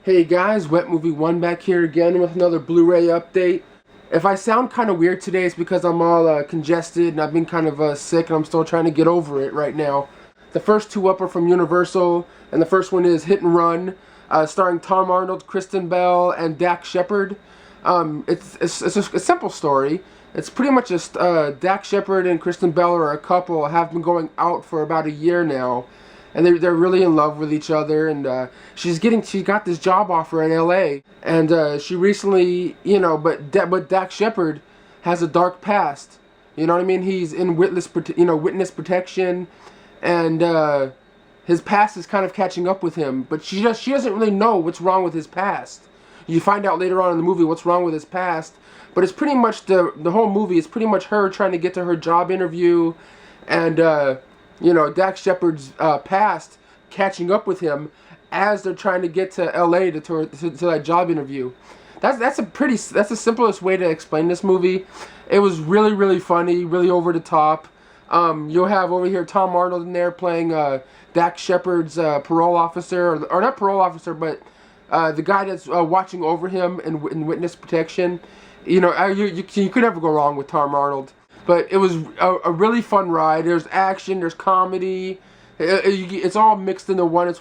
Hey guys, Wet Movie 1 back here again with another Blu-ray update. If I sound kind of weird today, it's because I'm all congested and I've been kind of sick and I'm still trying to get over it right now. The first two up are from Universal, and the first one is Hit and Run, starring Tom Arnold, Kristen Bell, and Dax Shepard. It's a simple story. It's pretty much just Dax Shepard and Kristen Bell are a couple, have been going out for about a year now. And they're really in love with each other, and she got this job offer in L.A. And she recently, but Dax Shepard has a dark past. You know what I mean? He's in witness protection, and his past is kind of catching up with him. But she doesn't really know what's wrong with his past. You find out later on in the movie what's wrong with his past, but it's pretty much the whole movie is pretty much her trying to get to her job interview, and Dax Shepard's past catching up with him as they're trying to get to L.A. to that job interview. That's the simplest way to explain this movie. It was really, really funny, really over the top. You'll have over here Tom Arnold in there playing Dax Shepard's parole officer, or not parole officer, but the guy that's watching over him in witness protection. You could never go wrong with Tom Arnold. But it was a really fun ride. There's action, there's comedy. It's all mixed into one. It's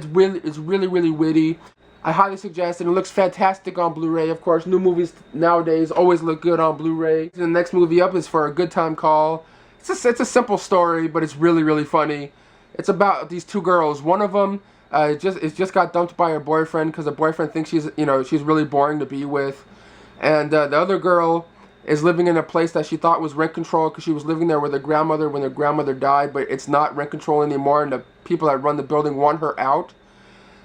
really, really witty. I highly suggest it. It looks fantastic on Blu-ray. Of course, new movies nowadays always look good on Blu-ray. The next movie up is For a Good Time Call. It's a simple story, but it's really, really funny. It's about these two girls. One of them just got dumped by her boyfriend because the boyfriend thinks she's really boring to be with, and the other girl is living in a place that she thought was rent control because she was living there with her grandmother when her grandmother died, but it's not rent control anymore, and the people that run the building want her out.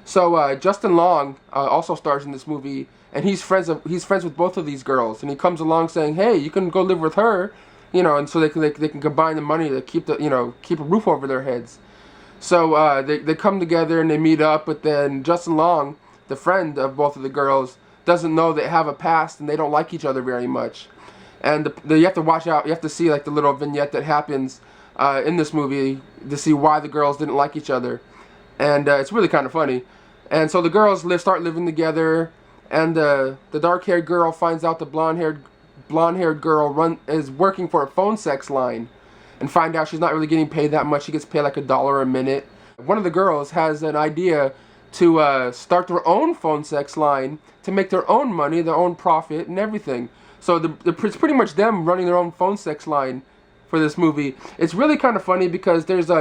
So Justin Long also stars in this movie, and he's friends with both of these girls, and he comes along saying, "Hey, you can go live with her," and so they can combine the money to keep a roof over their heads. So they come together and they meet up, but then Justin Long, the friend of both of the girls, doesn't know they have a past and they don't like each other very much. And you have to watch out. You have to see like the little vignette that happens in this movie to see why the girls didn't like each other, and it's really kind of funny. And so the girls start living together, and the dark-haired girl finds out the blonde-haired girl is working for a phone sex line, and find out she's not really getting paid that much. She gets paid like $1 a minute. One of the girls has an idea to start their own phone sex line to make their own money, their own profit, and everything. So it's pretty much them running their own phone sex line for this movie. It's really kind of funny because there's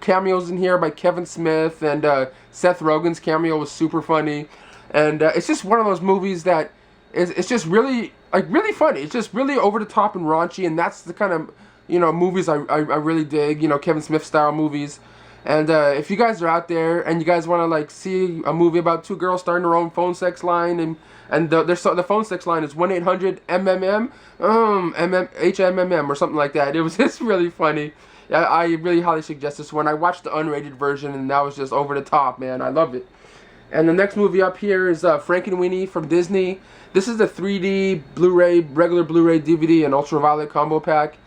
cameos in here by Kevin Smith, and Seth Rogen's cameo was super funny. And it's just one of those movies that it's just really funny. It's just really over the top and raunchy, and that's the kind of movies I really dig. Kevin Smith style movies. And if you guys are out there and you guys want to see a movie about two girls starting their own phone sex line, and the phone sex line is 1-800-MMM HMMM or something like that. It was just really funny. I really highly suggest this one. I watched the unrated version and that was just over the top, man. I love it. And the next movie up here is Frankenweenie from Disney. This is the 3D Blu-ray, regular Blu-ray, DVD, and ultraviolet combo pack.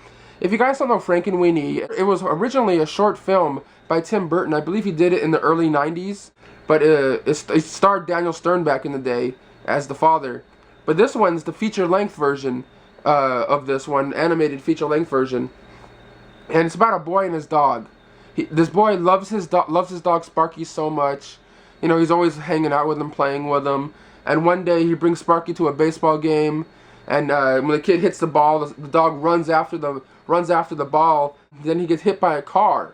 If you guys don't know Frankenweenie, it was originally a short film by Tim Burton. I believe he did it in the early 90s, but it starred Daniel Stern back in the day as the father. But this one's the feature-length version of this one, animated feature-length version. And it's about a boy and his dog. This boy loves his dog Sparky so much. He's always hanging out with him, playing with him. And one day he brings Sparky to a baseball game, and when the kid hits the ball, the dog runs after the ball. Then he gets hit by a car,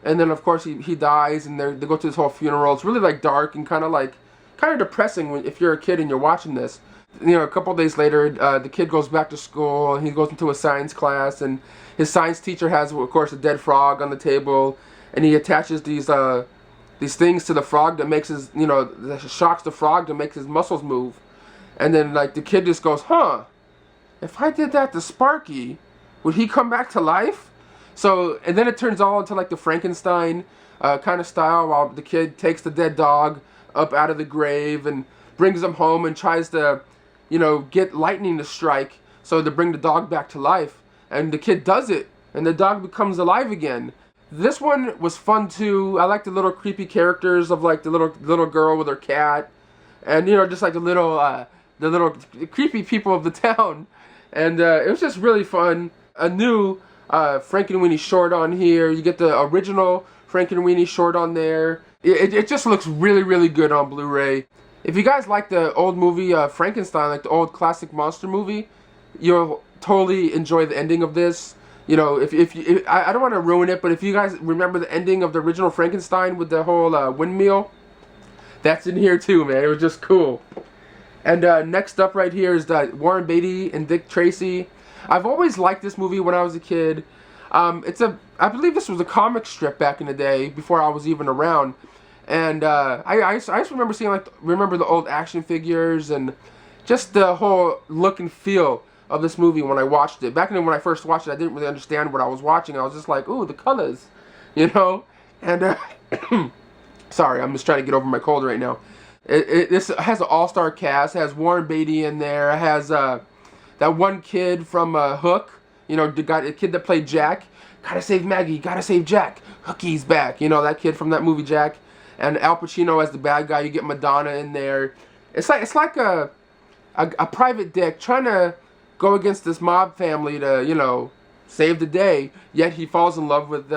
and then of course he dies, and they go through this whole funeral. It's really dark and kind of depressing if you're a kid and you're watching this. A couple of days later, the kid goes back to school and he goes into a science class, and his science teacher has, of course, a dead frog on the table, and he attaches these things to the frog that makes that shocks the frog to make his muscles move. And then the kid just goes, "Huh, if I did that to Sparky, would he come back to life?" So, and then it turns all into the Frankenstein kind of style, while the kid takes the dead dog up out of the grave and brings him home and tries to, get lightning to strike so to bring the dog back to life. And the kid does it, and the dog becomes alive again. This one was fun too. I like the little creepy characters of the little girl with her cat. and just like the little creepy people of the town, and it was just really fun. A new Frankenweenie short on here. You get the original Frankenweenie short on there. It just looks really, really good on Blu-ray. If you guys like the old movie Frankenstein, like the old classic monster movie, you'll totally enjoy the ending of this. If I don't want to ruin it, but if you guys remember the ending of the original Frankenstein with the whole windmill, that's in here too, man. It was just cool. And next up right here is Warren Beatty and Dick Tracy. I've always liked this movie when I was a kid. I believe this was a comic strip back in the day before I was even around. And I just remember the old action figures and just the whole look and feel of this movie when I watched it. Back then when I first watched it, I didn't really understand what I was watching. I was just like, ooh, the colors, And sorry, I'm just trying to get over my cold right now. This has an all-star cast. It has Warren Beatty in there. It has that one kid from Hook. The kid that played Jack. Gotta save Maggie. Gotta save Jack. Hookie's back. That kid from that movie Jack. And Al Pacino as the bad guy. You get Madonna in there. It's like a private dick trying to go against this mob family to save the day. Yet he falls in love with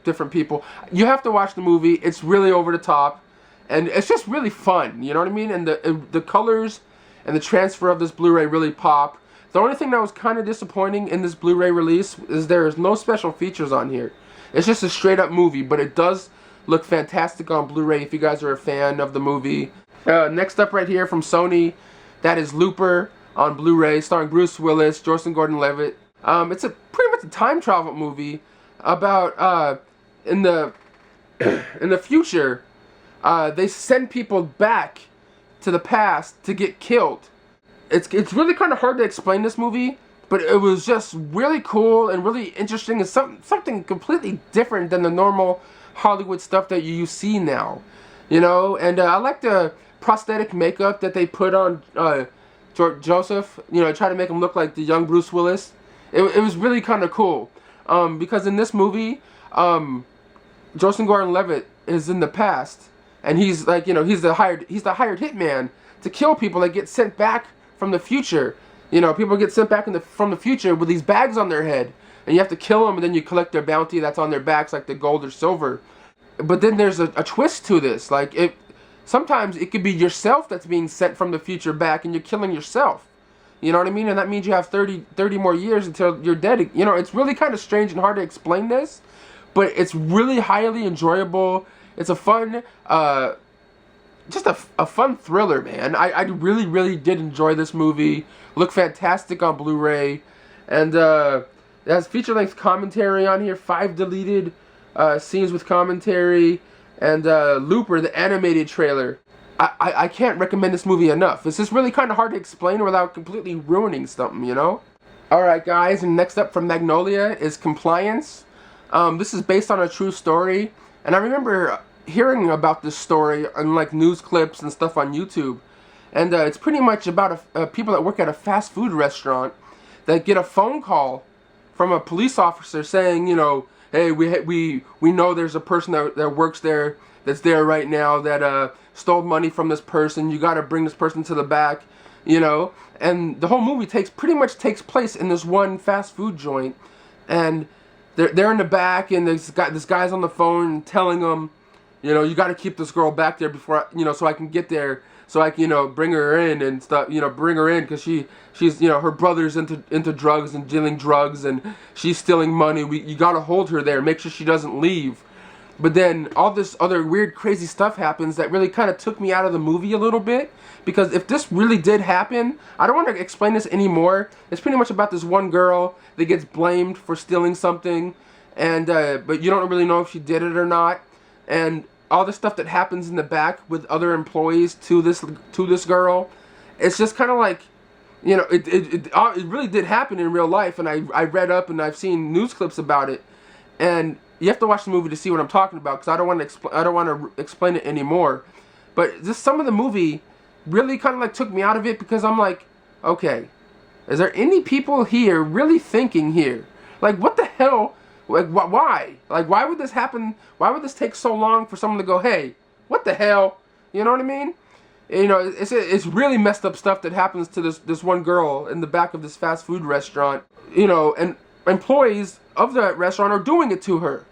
different people. You have to watch the movie. It's really over the top. And it's just really fun, you know what I mean? And the colors and the transfer of this Blu-ray really pop. The only thing that was kind of disappointing in this Blu-ray release is there's no special features on here. It's just a straight up movie, but it does look fantastic on Blu-ray if you guys are a fan of the movie. Next up right here from Sony, that is Looper on Blu-ray, starring Bruce Willis, Gordon-Levitt. It's pretty much a time travel movie about in the future. They send people back to the past to get killed. It's really kind of hard to explain this movie, but it was just really cool and really interesting and something completely different than the normal Hollywood stuff that you see now, And I like the prosthetic makeup that they put on Joseph, try to make him look like the young Bruce Willis. It was really kind of cool, because in this movie, Joseph Gordon-Levitt is in the past. And he's like, he's the hired hitman to kill people that get sent back from the future. People get sent back from the future with these bags on their head, and you have to kill them, and then you collect their bounty that's on their backs, like the gold or silver. But then there's a twist to this. Sometimes it could be yourself that's being sent from the future back, and you're killing yourself. You know what I mean? And that means you have 30 more years until you're dead. It's really kind of strange and hard to explain this, but it's really highly enjoyable. It's a fun, just a fun thriller, man. I really, really did enjoy this movie. Looked fantastic on Blu-ray. And it has feature-length commentary on here. 5 deleted scenes with commentary. And Looper, the animated trailer. I can't recommend this movie enough. It's just really kind of hard to explain without completely ruining something, Alright, guys, and next up from Magnolia is Compliance. This is based on a true story. And I remember hearing about this story on news clips and stuff on YouTube. And it's pretty much about people that work at a fast food restaurant that get a phone call from a police officer saying, hey, we know there's a person that works there, that's there right now, that stole money from this person. You got to bring this person to the back, And the whole movie pretty much takes place in this one fast food joint. And they're in the back, and this guy's on the phone telling them, you got to keep this girl back there before, so I can get there, so I can, bring her in and stuff, bring her in, because she's, her brother's into drugs and dealing drugs, and she's stealing money. You got to hold her there, make sure she doesn't leave. But then all this other weird, crazy stuff happens that really kind of took me out of the movie a little bit. Because if this really did happen, I don't want to explain this anymore. It's pretty much about this one girl that gets blamed for stealing something, and but you don't really know if she did it or not. And all the stuff that happens in the back with other employees to this girl, it's just kind of like, it really did happen in real life. And I read up and I've seen news clips about it, and you have to watch the movie to see what I'm talking about, because I don't want to explain it anymore. But just some of the movie really kind of took me out of it, because I'm like, okay, is there any people here really thinking here? What the hell? Why? Why would this happen? Why would this take so long for someone to go, hey, what the hell? You know what I mean? You know, it's really messed up stuff that happens to this one girl in the back of this fast food restaurant. You know, and employees of that restaurant are doing it to her.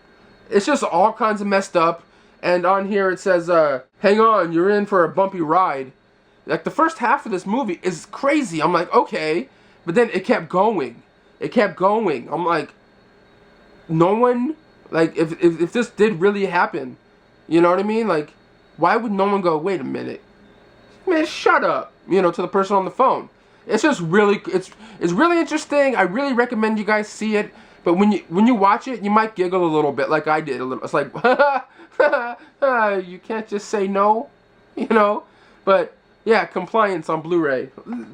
It's just all kinds of messed up. And on here it says, hang on, you're in for a bumpy ride. Like, the first half of this movie is crazy. I'm like, okay. But then it kept going. It kept going. I'm like, no one, like, if this did really happen, you know what I mean? Like, why would no one go, wait a minute? Man, shut up, you know, to the person on the phone. It's just really, it's really interesting. I really recommend you guys see it. But when you watch it, you might giggle a little bit, like I did a little. It's like, you can't just say no, you know? But, yeah, Compliance on Blu-ray.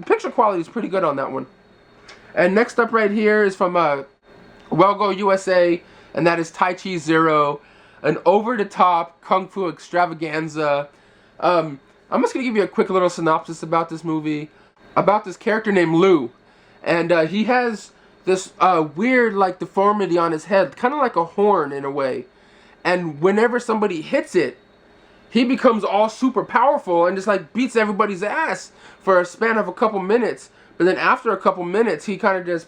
Picture quality is pretty good on that one. And next up right here is from Well Go USA, and that is Tai Chi Zero, an over-the-top kung fu extravaganza. I'm just going to give you a quick little synopsis about this movie, about this character named Lou. And he has this weird, like, deformity on his head, kind of like a horn in a way. And whenever somebody hits it, he becomes all super powerful and just, like, beats everybody's ass for a span of a couple minutes. But then after a couple minutes, he kind of just,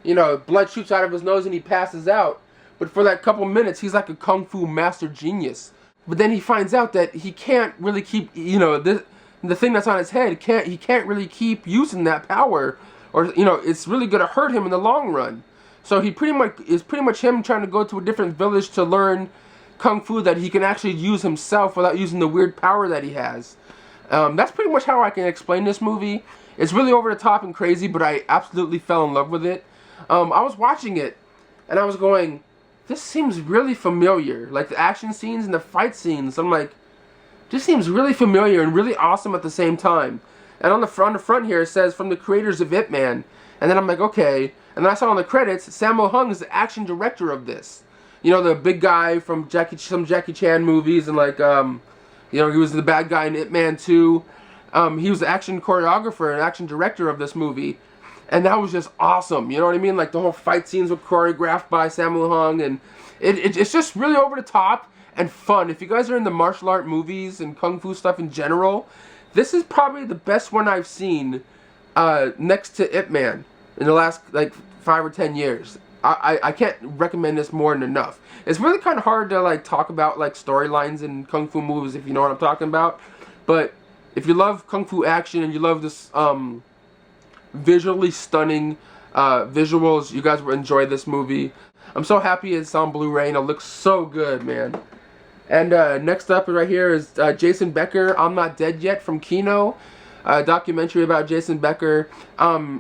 you know, blood shoots out of his nose and he passes out. But for that couple minutes, he's like a kung fu master genius. But then he finds out that he can't really keep, you know, the thing that's on his head, he can't really keep using that power. Or, you know, it's really going to hurt him in the long run. So it's pretty much him trying to go to a different village to learn kung fu that he can actually use himself without using the weird power that he has. That's pretty much how I can explain this movie. It's really over the top and crazy, but I absolutely fell in love with it. I was watching it, and I was going, this seems really familiar. Like, the action scenes and the fight scenes, I'm like, this seems really familiar and really awesome at the same time. And on the front here, it says, from the creators of Ip Man. And then I'm like, okay. And then I saw on the credits, Sammo Hung is the action director of this. You know, the big guy from some Jackie Chan movies, and like, you know, he was the bad guy in Ip Man 2. He was the action choreographer and action director of this movie. And that was just awesome, you know what I mean? Like, the whole fight scenes were choreographed by Sammo Hung, and it's just really over the top and fun. If you guys are into martial art movies and kung fu stuff in general, this is probably the best one I've seen next to Ip Man in the last, like, 5 or 10 years. I can't recommend this more than enough. It's really kind of hard to, like, talk about, like, storylines in kung fu movies, if you know what I'm talking about. But if you love kung fu action and you love this visually stunning visuals, you guys will enjoy this movie. I'm so happy it's on Blu-ray and it looks so good, man. And next up right here is Jason Becker, I'm Not Dead Yet, from Kino. A documentary about Jason Becker.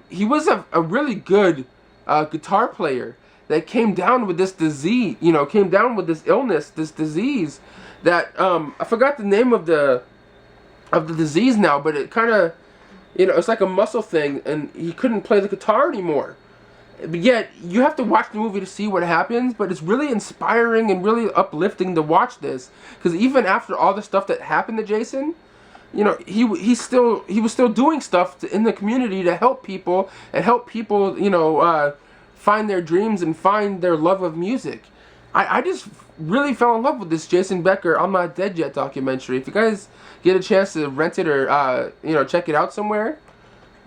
He was a really good guitar player that came down with this disease, you know, came down with this illness, this disease that, I forgot the name of the disease now, but it kind of, you know, it's like a muscle thing, and he couldn't play the guitar anymore. But yet, you have to watch the movie to see what happens, but it's really inspiring and really uplifting to watch this, because even after all the stuff that happened to Jason, you know, he was still doing stuff in the community to help people, you know, find their dreams and find their love of music. I just really fell in love with this Jason Becker, I'm Not Dead Yet documentary. If you guys get a chance to rent it or, you know, check it out somewhere,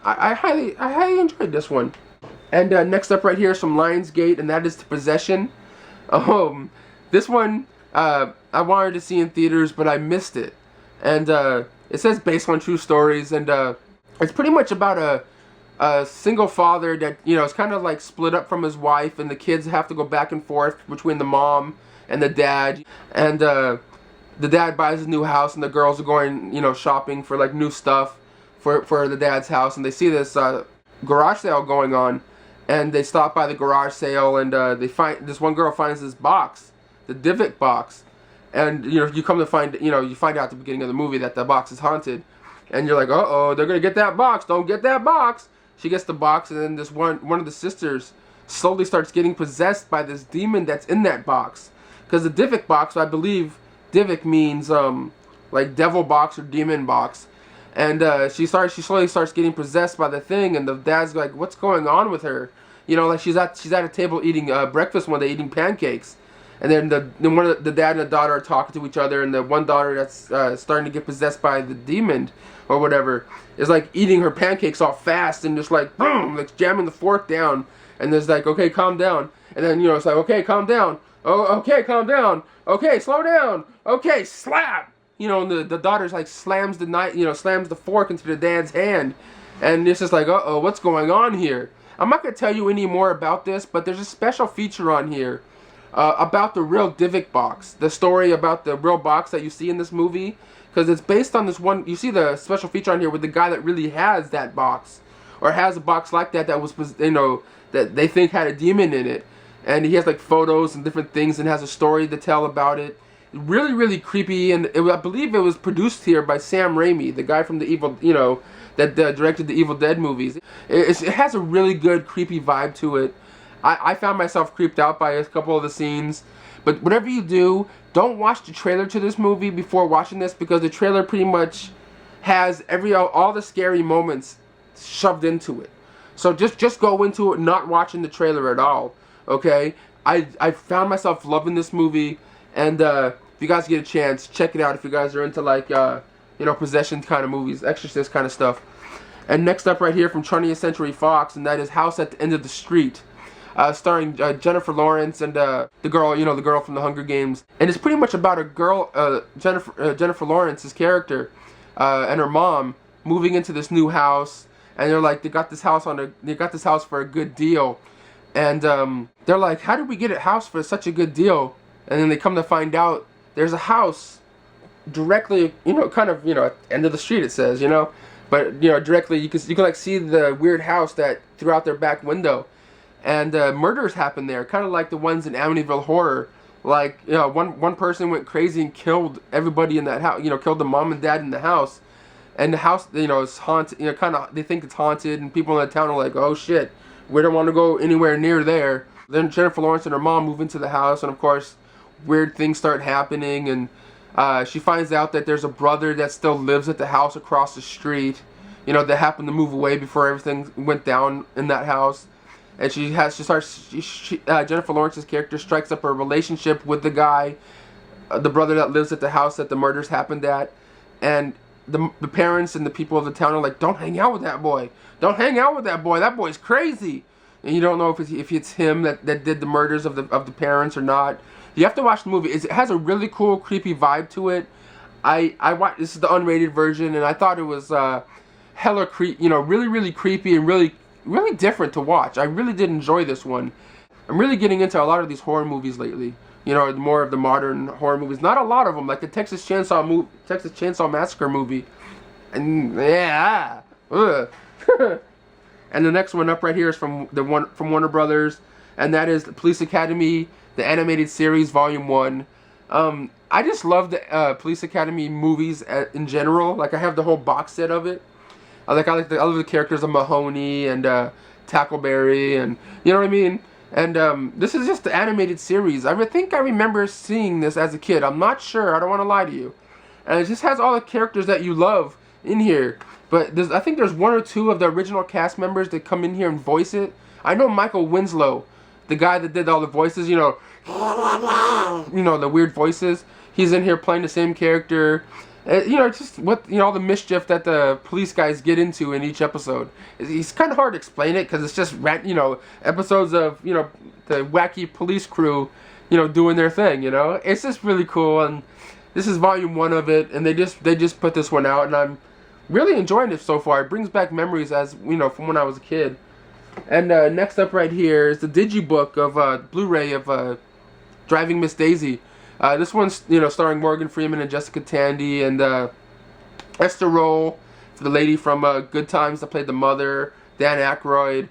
I highly enjoyed this one. And next up right here is from Lionsgate, and that is Possession. This one, I wanted to see in theaters, but I missed it. And it says based on true stories, and it's pretty much about a single father that, you know, is kind of like split up from his wife, and the kids have to go back and forth between the mom and the dad. And the dad buys a new house, and the girls are going, you know, shopping for like new stuff for the dad's house, and they see this garage sale going on, and they stop by the garage sale, and they find this one girl finds this box, the Dyke box. And, you know, you come to find, you know, you find out at the beginning of the movie that the box is haunted. And you're like, uh-oh, they're going to get that box. Don't get that box. She gets the box, and then this one of the sisters slowly starts getting possessed by this demon that's in that box. Because the Dyke box, I believe, Dyke means, like, devil box or demon box. And she slowly starts getting possessed by the thing, and the dad's like, what's going on with her? You know, like, she's at a table eating breakfast one day, eating pancakes. And then the dad and the daughter are talking to each other, and the one daughter that's starting to get possessed by the demon or whatever is like eating her pancakes all fast and just like boom, like jamming the fork down. And there's like, okay, calm down. And then it's like, okay, calm down. Oh, okay, calm down. Okay, slow down. Okay, slap. And the daughter's like slams the knife, slams the fork into the dad's hand, and it's just like, uh-oh, what's going on here? I'm not gonna tell you any more about this, but there's a special feature on here about the real Dyke box, the story about the real box that you see in this movie, because it's based on this one. You see the special feature on here with the guy that really has that box, or has a box like that was, that they think had a demon in it, and he has like photos and different things and has a story to tell about it. Really, really creepy, and I believe it was produced here by Sam Raimi, the guy from the that directed the Evil Dead movies. It has a really good creepy vibe to it. I found myself creeped out by a couple of the scenes, but whatever you do, don't watch the trailer to this movie before watching this, because the trailer pretty much has all the scary moments shoved into it. So just go into it not watching the trailer at all. Okay, I found myself loving this movie. And if you guys get a chance, check it out if you guys are into like, possession kind of movies, exorcist kind of stuff. And next up right here from 20th Century Fox, and that is House at the End of the Street, starring Jennifer Lawrence and the girl from the Hunger Games. And it's pretty much about a girl, Jennifer Lawrence's character, and her mom moving into this new house, and they're like, they got this house for a good deal, and they're like, how did we get a house for such a good deal? And then they come to find out there's a house directly, kind of, end of the street, it says, but directly you can like see the weird house that threw out their back window, and murders happen there, kind of like the ones in Amityville Horror. Like, one person went crazy and killed everybody in that house, killed the mom and dad in the house, and the house, is haunted. Kind of they think it's haunted, and people in the town are like, oh shit, we don't want to go anywhere near there. Then Jennifer Lawrence and her mom move into the house, and of course, weird things start happening, and she finds out that there's a brother that still lives at the house across the street, that happened to move away before everything went down in that house. And Jennifer Lawrence's character strikes up a relationship with the guy, the brother that lives at the house that the murders happened at, and the parents and the people of the town are like, don't hang out with that boy, that boy's crazy. And you don't know if it's him that did the murders of the parents or not. You have to watch the movie. It has a really cool, creepy vibe to it. I watched, this is the unrated version, and I thought it was hella really, really creepy and really, really different to watch. I really did enjoy this one. I'm really getting into a lot of these horror movies lately. More of the modern horror movies. Not a lot of them, like the Texas Chainsaw Massacre movie. And yeah, and the next one up right here is from Warner Brothers, and that is the Police Academy, the animated series, Volume 1. I just love the Police Academy movies in general. Like, I have the whole box set of it. I like the characters of Mahoney and Tackleberry, and you know what I mean. And this is just the animated series. I think I remember seeing this as a kid. I'm not sure. I don't want to lie to you. And it just has all the characters that you love in here. But I think there's one or two of the original cast members that come in here and voice it. I know Michael Winslow, the guy that did all the voices, the weird voices. He's in here playing the same character. Just all the mischief that the police guys get into in each episode. It's kind of hard to explain it because it's just episodes of the wacky police crew, doing their thing. It's just really cool, and this is Volume 1 of it, and they just put this one out, and I'm really enjoying it so far. It brings back memories from when I was a kid. And next up right here is the Digibook of Blu-ray of Driving Miss Daisy. This one's starring Morgan Freeman and Jessica Tandy and Esther Roll, the lady from Good Times that played the mother, Dan Aykroyd.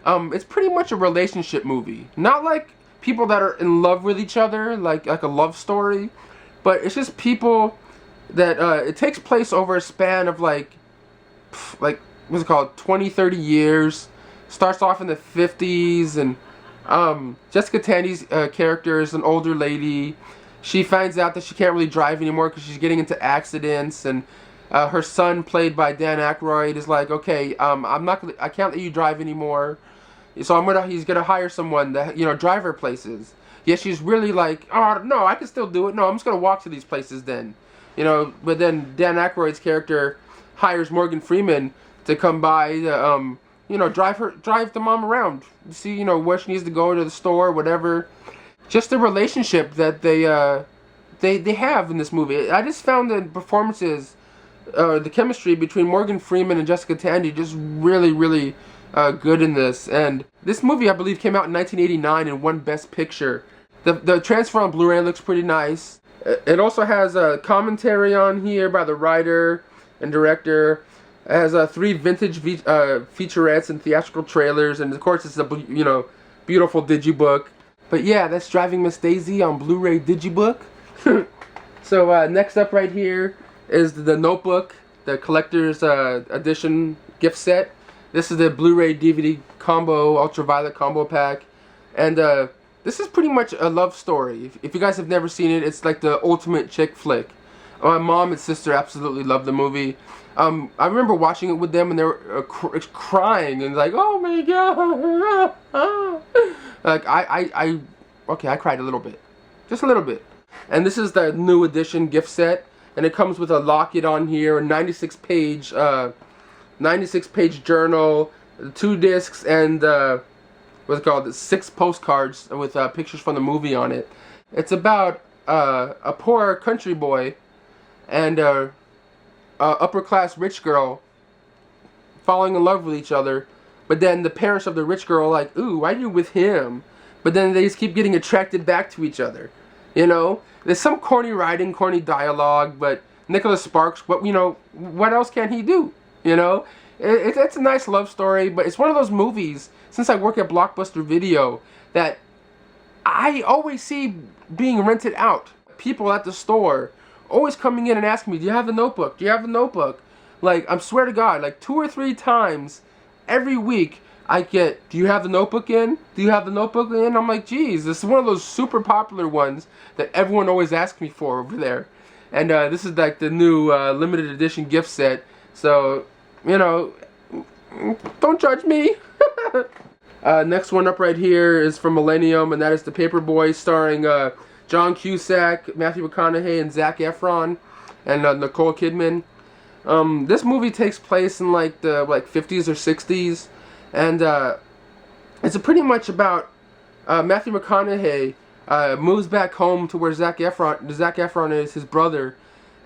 It's pretty much a relationship movie, not like people that are in love with each other, like a love story, but it's just people that it takes place over a span of like what's it called, 20-30 years. Starts off in the 50s, and Jessica Tandy's character is an older lady. She finds out that she can't really drive anymore because she's getting into accidents, and her son, played by Dan Aykroyd, is like, okay, I can't let you drive anymore, so he's gonna hire someone to drive her places. Yeah, she's really like, oh no, I can still do it. No, I'm just gonna walk to these places then, you know. But then Dan Aykroyd's character hires Morgan Freeman to come by, you know, drive the mom around, see, you know, where she needs to go to the store, whatever. Just the relationship that they have in this movie. I just found the performances, the chemistry between Morgan Freeman and Jessica Tandy just really, really good in this. And this movie, I believe, came out in 1989 and won Best Picture. The transfer on Blu-ray looks pretty nice. It also has a commentary on here by the writer and director. It has 3 vintage featurettes and theatrical trailers, and of course it's a, you know, beautiful digibook. But yeah, that's Driving Miss Daisy on Blu-ray digibook. So next up right here is the Notebook, the collector's edition gift set. This is the Blu-ray DVD combo, ultraviolet combo pack, and this is pretty much a love story. If you guys have never seen it, it's like the ultimate chick flick. My mom and sister absolutely loved the movie. I remember watching it with them, and they were crying and like, "Oh my god!" Like I cried a little bit, just a little bit. And this is the new edition gift set, and it comes with a locket on here, a 96-page journal, 2 discs, and what's it called? 6 postcards with pictures from the movie on it. It's about a poor country boy and upper class rich girl falling in love with each other, but then the parents of the rich girl are like, ooh, why are you with him? But then they just keep getting attracted back to each other. You know, there's some corny writing, corny dialogue, but Nicholas Sparks, what, you know, what else can he do? You know, it's a nice love story, but it's one of those movies, since I work at Blockbuster Video, that I always see being rented out. People at the store always coming in and asking me, do you have the Notebook? Do you have the Notebook? Like, I swear to God, like 2 or 3 times every week I get, do you have the Notebook in? Do you have the Notebook in? I'm like, geez, this is one of those super popular ones that everyone always asks me for over there. And this is like the new limited edition gift set. So, you know, don't judge me. Next one up right here is from Millennium, and that is The Paperboy, starring John Cusack, Matthew McConaughey, and Zac Efron, and Nicole Kidman. This movie takes place in like the 50s or 60s, and it's pretty much about Matthew McConaughey moves back home to where Zac Efron is, his brother,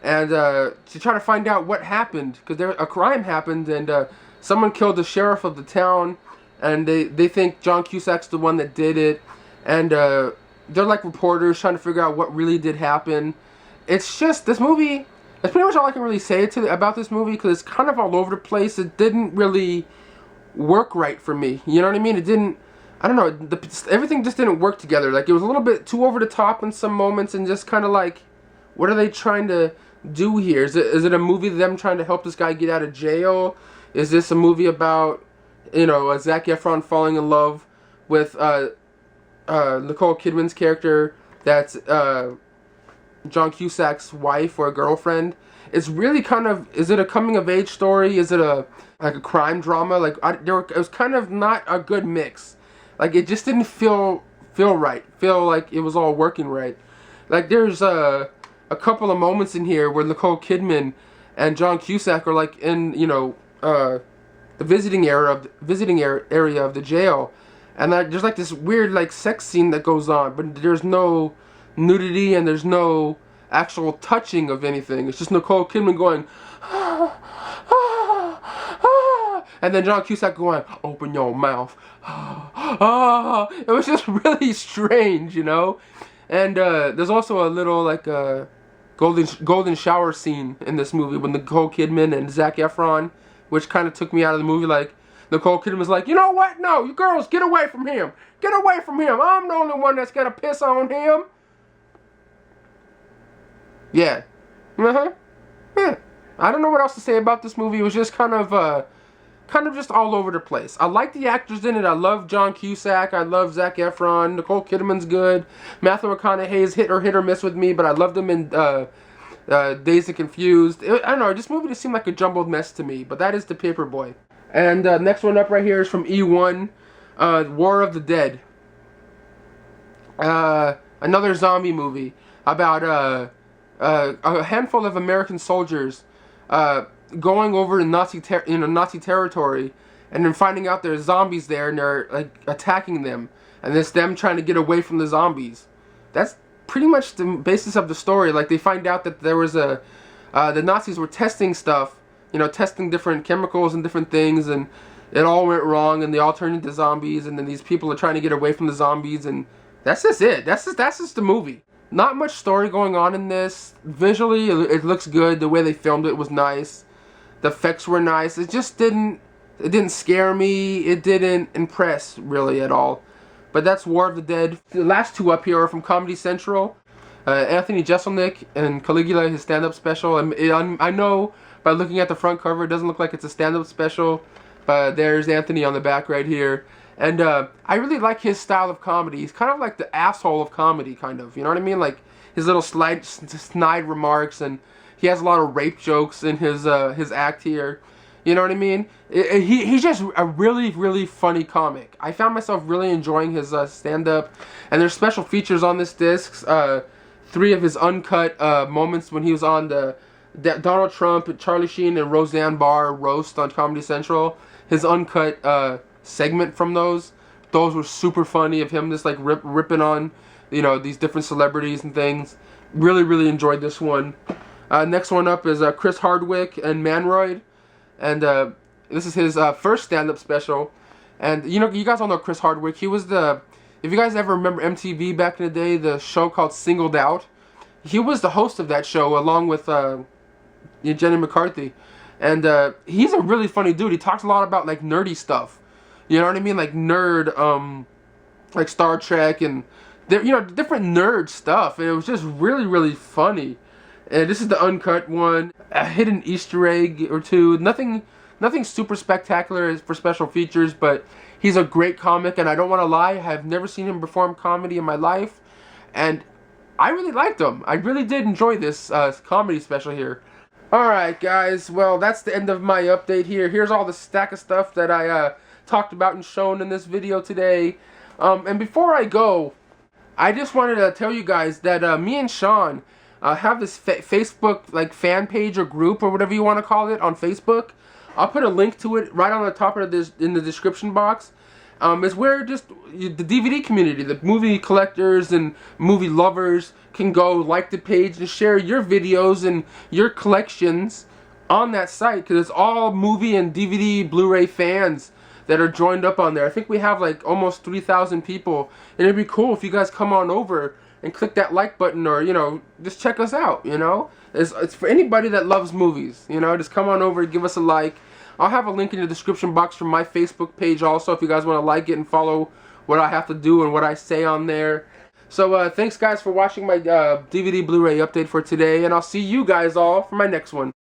and to try to find out what happened, because a crime happened, and someone killed the sheriff of the town, and they think John Cusack's the one that did it, and they're like reporters trying to figure out what really did happen. It's just, this movie, that's pretty much all I can really say about this movie, because it's kind of all over the place. It didn't really work right for me, you know what I mean? It didn't, I don't know, everything just didn't work together. Like, it was a little bit too over the top in some moments, and just kind of like, what are they trying to do here? Is it a movie of them trying to help this guy get out of jail? Is this a movie about, you know, Zac Efron falling in love with Nicole Kidman's character, that's John Cusack's wife or girlfriend? It's really kind of, is it a coming of age story? Is it a crime drama? Like, it was kind of not a good mix. Like, it just didn't feel right. Feel like it was all working right. Like, there's a couple of moments in here where Nicole Kidman and John Cusack are like in, you know, the visiting area of the jail, and there's like this weird like sex scene that goes on, but there's no nudity and there's no actual touching of anything. It's just Nicole Kidman going, ah, ah, ah, and then John Cusack going, open your mouth. Ah. It was just really strange, you know. And there's also a little like golden shower scene in this movie with Nicole Kidman and Zac Efron, which kind of took me out of the movie. Like, Nicole Kidman was like, you know what? No, you girls, get away from him. Get away from him. I'm the only one that's got to piss on him. Yeah. Yeah. I don't know what else to say about this movie. It was just kind of just all over the place. I like the actors in it. I love John Cusack. I love Zac Efron. Nicole Kidman's good. Matthew McConaughey's hit or miss with me, but I loved him in Dazed and Confused. I don't know, this movie just seemed like a jumbled mess to me, but that is The Paperboy. And next one up right here is from E1, War of the Dead. another zombie movie about a handful of American soldiers going over to Nazi territory, and then finding out there's zombies there and they're like attacking them, and it's them trying to get away from the zombies. That's pretty much the basis of the story. Like, they find out that there was the Nazis were testing stuff, testing different chemicals and different things, and it all went wrong, and they all turned into zombies, and then these people are trying to get away from the zombies, and that's just it. That's just the movie. Not much story going on in this. Visually, it looks good. The way they filmed it was nice. The effects were nice. It didn't scare me. It didn't impress really at all. But that's War of the Dead. The last two up here are from Comedy Central. Anthony Jeselnik and Caligula, his stand-up special. I know by looking at the front cover, it doesn't look like it's a stand-up special. But there's Anthony on the back right here. And I really like his style of comedy. He's kind of like the asshole of comedy, kind of. You know what I mean? Like his little snide remarks, and he has a lot of rape jokes in his act here. You know what I mean? He's just a really, really funny comic. I found myself really enjoying his stand-up. And there's special features on this disc. 3 of his uncut moments when he was on the Donald Trump, Charlie Sheen, and Roseanne Barr roast on Comedy Central. His uncut segment from those were super funny, of him just like ripping on these different celebrities and things. Really, really enjoyed this one. Next one up is Chris Hardwick and Manroid, and this is his first stand-up special. And you guys all know Chris Hardwick. He was if you guys ever remember MTV back in the day, the show called Singled Out, he was the host of that show along with Jenny McCarthy. And he's a really funny dude. He talks a lot about like nerdy stuff. You know what I mean? Like nerd, like Star Trek and different nerd stuff. And it was just really, really funny. And this is the uncut one. A hidden Easter egg or two. Nothing super spectacular for special features, but he's a great comic. And I don't want to lie, I have never seen him perform comedy in my life. And I really liked him. I really did enjoy this comedy special here. Alright guys, well that's the end of my update here. Here's all the stack of stuff that I talked about and shown in this video today. And before I go, I just wanted to tell you guys that me and Sean have this Facebook like fan page or group or whatever you want to call it on Facebook. I'll put a link to it right on the top of this in the description box. It's where just the DVD community, the movie collectors and movie lovers can go like the page and share your videos and your collections on that site, because it's all movie and DVD Blu-ray fans that are joined up on there. I think we have like almost 3,000 people, and it'd be cool if you guys come on over and click that like button, or just check us out. It's for anybody that loves movies. Just come on over and give us a like. I'll have a link in the description box for my Facebook page also, if you guys want to like it and follow what I have to do and what I say on there. So thanks guys for watching my DVD Blu-ray update for today, and I'll see you guys all for my next one.